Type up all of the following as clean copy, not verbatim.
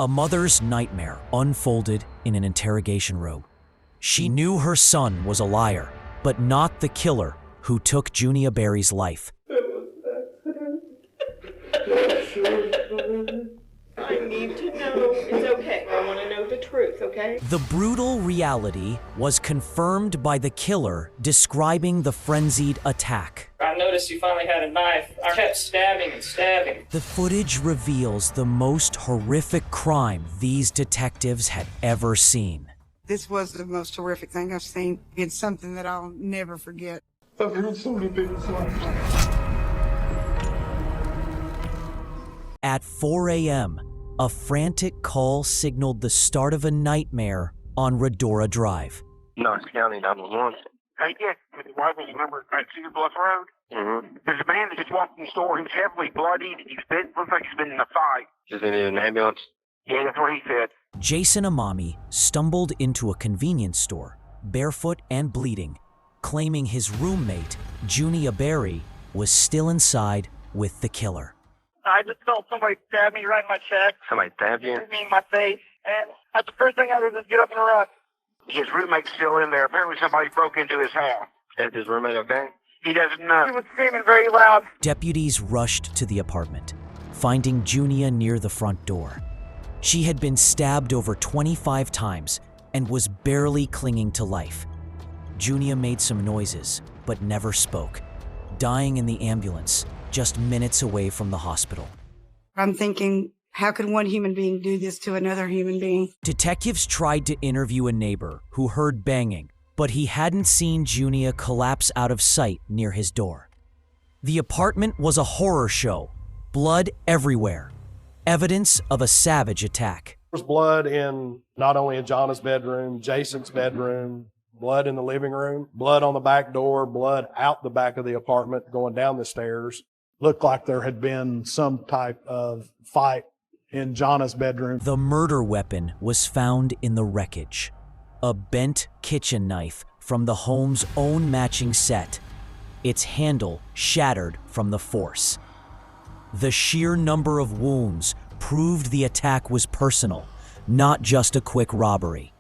A mother's nightmare unfolded in an interrogation room. She knew her son was a liar, but not the killer who took Junia Berry's life. I need to know. It's okay. I want to know the truth, okay? The brutal reality was confirmed by the killer describing the frenzied attack. I noticed you finally had a knife. I kept stabbing and stabbing. The footage reveals the most horrific crime these detectives had ever seen. This was the most horrific thing I've seen. It's something that I'll never forget. I've heard so many things like At 4 a.m., a frantic call signaled the start of a nightmare on Redora Drive. Knox County 911. Hey, yes, why don't you remember at Cedar Bluff Road? Mm-hmm. There's a man that just walked in the store. He's heavily bloodied. Looks like he's been in a fight. Does he need an ambulance? Yeah, that's what he said. Jason Amami stumbled into a convenience store, barefoot and bleeding, claiming his roommate, Junia Berry, was still inside with the killer. I just felt somebody stab me right in my chest. Somebody stabbed you? Me in my face. And that's the first thing I did was get up and run. His roommate's still in there. Apparently somebody broke into his house. Is his roommate okay? He doesn't know. He was screaming very loud. Deputies rushed to the apartment, finding Junia near the front door. She had been stabbed over 25 times and was barely clinging to life. Junia made some noises, but never spoke, dying in the ambulance just minutes away from the hospital. I'm thinking, how could one human being do this to another human being? Detectives tried to interview a neighbor who heard banging, but he hadn't seen Junia collapse out of sight near his door. The apartment was a horror show, blood everywhere, evidence of a savage attack. There was blood in not only in Jonna's bedroom, Jason's bedroom, blood in the living room, blood on the back door, blood out the back of the apartment going down the stairs. Looked like there had been some type of fight in Jonna's bedroom. The murder weapon was found in the wreckage, a bent kitchen knife from the home's own matching set, its handle shattered from the force. The sheer number of wounds proved the attack was personal, not just a quick robbery.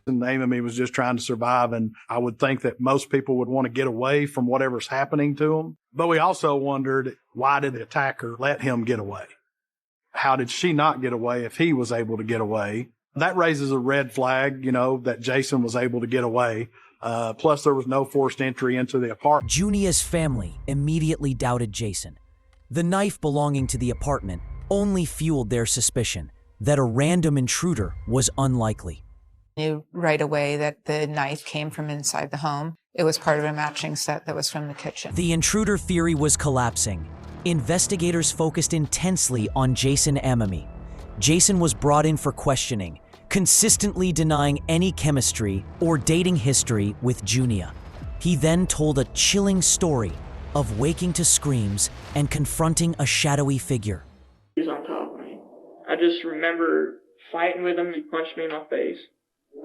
The name of me was just trying to survive, and I would think that most people would want to get away from whatever's happening to them. But we also wondered, why did the attacker let him get away? How did she not get away if he was able to get away? That raises a red flag, that Jason was able to get away. Plus, there was no forced entry into the apartment. Junia's family immediately doubted Jason. The knife belonging to the apartment only fueled their suspicion that a random intruder was unlikely. Knew right away that the knife came from inside the home. It was part of a matching set that was from the kitchen. The intruder theory was collapsing. Investigators focused intensely on Jason Amami. Jason was brought in for questioning, consistently denying any chemistry or dating history with Junia. He then told a chilling story of waking to screams and confronting a shadowy figure. He was on top of me. I just remember fighting with him. He punched me in my face.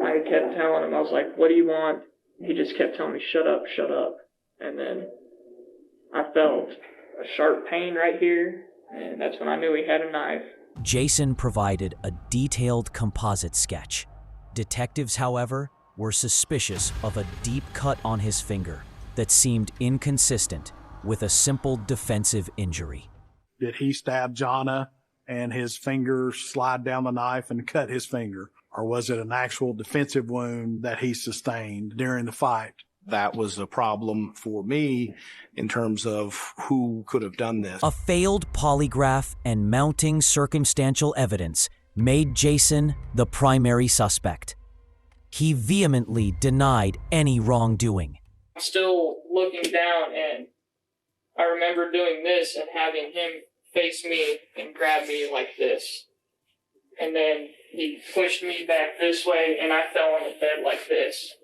I kept telling him, I was like, what do you want? He just kept telling me, shut up, shut up. And then I felt a sharp pain right here, and that's when I knew he had a knife. Jason provided a detailed composite sketch. Detectives, however, were suspicious of a deep cut on his finger that seemed inconsistent with a simple defensive injury. Did he stab Jonna and his finger slide down the knife and cut his finger? Or was it an actual defensive wound that he sustained during the fight? That was a problem for me in terms of who could have done this. A failed polygraph and mounting circumstantial evidence made Jason the primary suspect. He vehemently denied any wrongdoing. I'm still looking down, and I remember doing this and having him face me and grab me like this. And then he pushed me back this way, and I fell on the bed like this.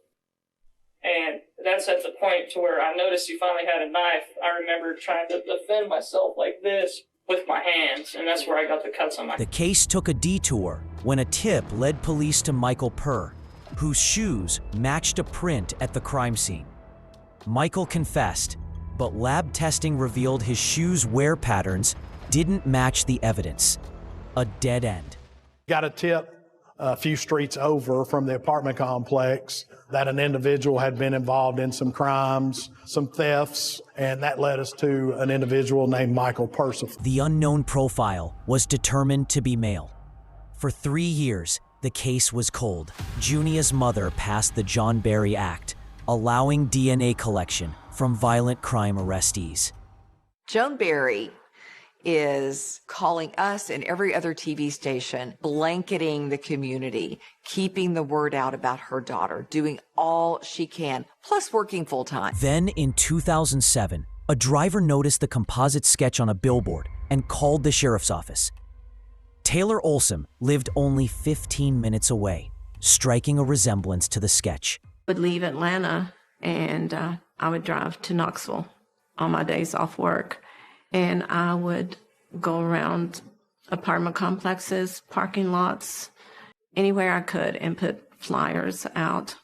And that's at the point to where I noticed he finally had a knife. I remember trying to defend myself like this with my hands, and that's where I got the cuts on my... The case took a detour when a tip led police to Michael Purr, whose shoes matched a print at the crime scene. Michael confessed, but lab testing revealed his shoes' wear patterns didn't match the evidence. A dead end. Got a tip a few streets over from the apartment complex that an individual had been involved in some crimes, some thefts, and that led us to an individual named Michael Percival. The unknown profile was determined to be male. For 3 years, the case was cold. Junia's mother passed the John Barry Act, allowing DNA collection from violent crime arrestees. Joan Barry is calling us and every other TV station, blanketing the community, keeping the word out about her daughter, doing all she can, plus working full time. Then in 2007, a driver noticed the composite sketch on a billboard and called the sheriff's office. Taylor Olson lived only 15 minutes away, striking a resemblance to the sketch. I would leave Atlanta and I would drive to Knoxville on my days off work. And I would go around apartment complexes, parking lots, anywhere I could, and put flyers out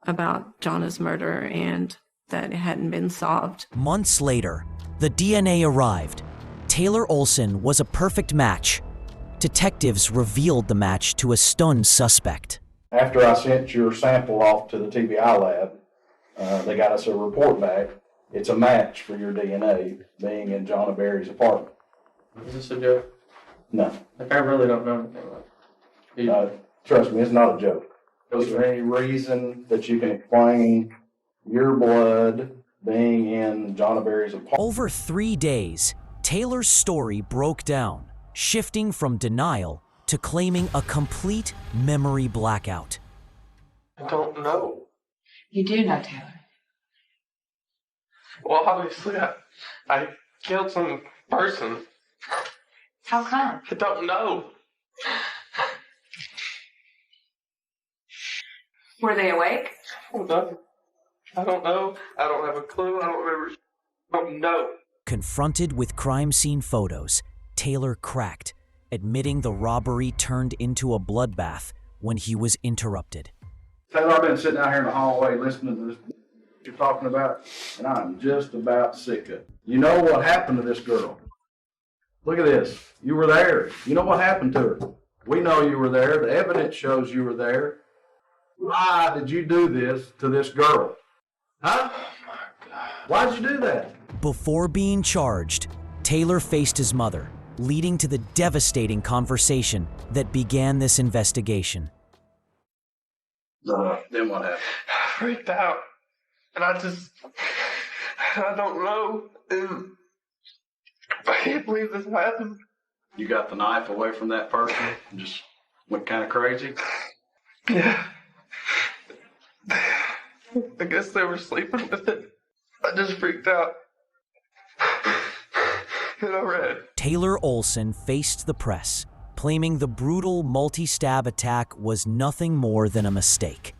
about Jonna's murder and that it hadn't been solved. Months later, the DNA arrived. Taylor Olson was a perfect match. Detectives revealed the match to a stunned suspect. After I sent your sample off to the TBI lab, they got us a report back. It's a match for your DNA being in Jonna Barry's apartment. Is this a joke? No. Like, I really don't know anything about it. Trust me, it's not a joke. Is there any reason that you can explain your blood being in Jonna Barry's apartment? Over 3 days, Taylor's story broke down, shifting from denial to claiming a complete memory blackout. I don't know. You do know, Taylor. Well, obviously, I killed some person. How come? I don't know. Were they awake? I don't know. I don't have a clue. I don't remember. I don't know. Confronted with crime scene photos, Taylor cracked, admitting the robbery turned into a bloodbath when he was interrupted. Taylor, I've been sitting out here in the hallway listening to this you're talking about, and I'm just about sick of it. You know what happened to this girl? Look at this. You were there. You know what happened to her? We know you were there. The evidence shows you were there. Why did you do this to this girl? Huh? Oh my God. Why'd you do that? Before being charged, Taylor faced his mother, leading to the devastating conversation that began this investigation. Then what happened? I freaked out. And I don't know. And I can't believe this happened. You got the knife away from that person and just went kind of crazy? Yeah. I guess they were sleeping with it. I just freaked out. And I ran. Taylor Olson faced the press, claiming the brutal multi-stab attack was nothing more than a mistake.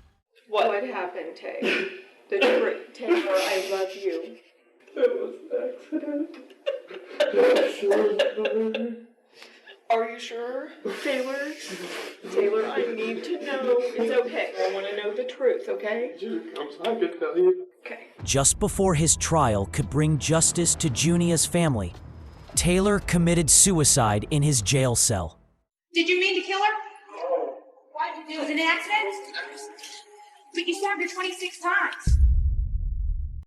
What happened, Tay? The truth. Taylor, I love you. It was an accident. Are you sure, Taylor? Taylor, I need to know. It's okay. I want to know the truth, okay? I can tell you. Okay. Just before his trial could bring justice to Junia's family, Taylor committed suicide in his jail cell. Did you mean to kill her? Why did you do it? Was it an accident? But you stabbed her 26 times.